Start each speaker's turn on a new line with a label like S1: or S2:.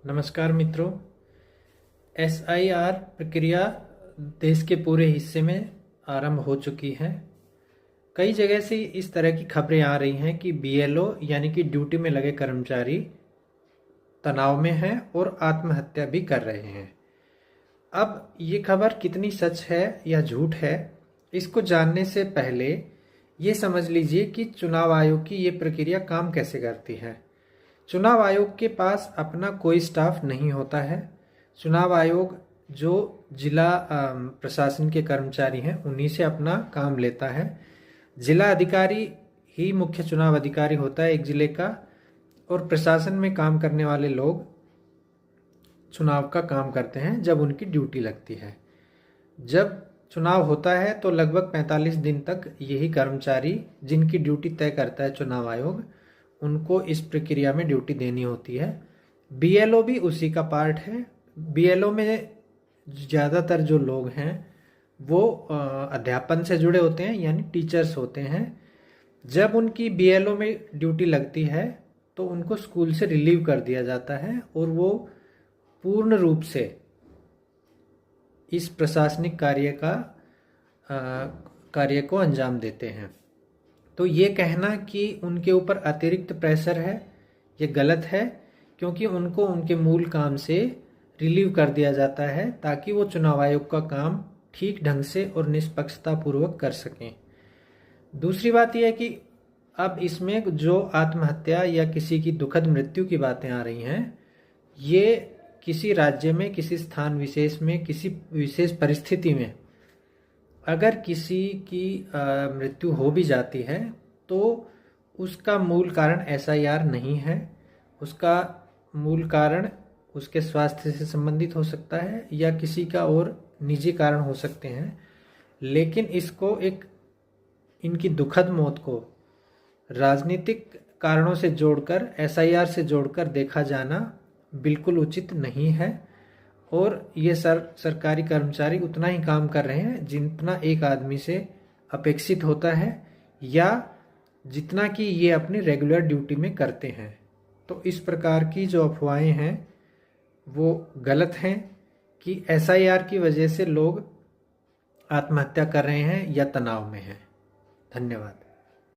S1: नमस्कार मित्रों। एसआईआर प्रक्रिया देश के पूरे हिस्से में आरंभ हो चुकी है। कई जगह से इस तरह की खबरें आ रही हैं कि बीएलओ यानी कि ड्यूटी में लगे कर्मचारी तनाव में हैं और आत्महत्या भी कर रहे हैं। अब ये खबर कितनी सच है या झूठ है, इसको जानने से पहले ये समझ लीजिए कि चुनाव आयोग की ये प्रक्रिया काम कैसे करती है। चुनाव आयोग के पास अपना कोई स्टाफ नहीं होता है। चुनाव आयोग जो जिला प्रशासन के कर्मचारी हैं उन्हीं से अपना काम लेता है। जिला अधिकारी ही मुख्य चुनाव अधिकारी होता है एक जिले का, और प्रशासन में काम करने वाले लोग चुनाव का काम करते हैं जब उनकी ड्यूटी लगती है। जब चुनाव होता है तो लगभग 45 दिन तक यही कर्मचारी जिनकी ड्यूटी तय करता है चुनाव आयोग, उनको इस प्रक्रिया में ड्यूटी देनी होती है। बीएलओ भी उसी का पार्ट है। बीएलओ में ज़्यादातर जो लोग हैं वो अध्यापन से जुड़े होते हैं, यानी टीचर्स होते हैं। जब उनकी बीएलओ में ड्यूटी लगती है तो उनको स्कूल से रिलीव कर दिया जाता है और वो पूर्ण रूप से इस प्रशासनिक कार्य को अंजाम देते हैं। तो ये कहना कि उनके ऊपर अतिरिक्त प्रेशर है, ये गलत है, क्योंकि उनको उनके मूल काम से रिलीव कर दिया जाता है ताकि वो चुनाव आयोग का काम ठीक ढंग से और निष्पक्षता पूर्वक कर सकें। दूसरी बात यह है कि अब इसमें जो आत्महत्या या किसी की दुखद मृत्यु की बातें आ रही हैं, ये किसी राज्य में, किसी स्थान विशेष में, किसी विशेष परिस्थिति में अगर किसी की मृत्यु हो भी जाती है तो उसका मूल कारण एसआईआर नहीं है। उसका मूल कारण उसके स्वास्थ्य से संबंधित हो सकता है या किसी का और निजी कारण हो सकते हैं, लेकिन इसको इनकी दुखद मौत को राजनीतिक कारणों से जोड़कर, एसआईआर से जोड़कर देखा जाना बिल्कुल उचित नहीं है। और ये सरकारी कर्मचारी उतना ही काम कर रहे हैं जितना एक आदमी से अपेक्षित होता है या जितना कि ये अपनी रेगुलर ड्यूटी में करते हैं। तो इस प्रकार की जो अफवाहें हैं वो गलत हैं कि एसआईआर की वजह से लोग आत्महत्या कर रहे हैं या तनाव में हैं। धन्यवाद।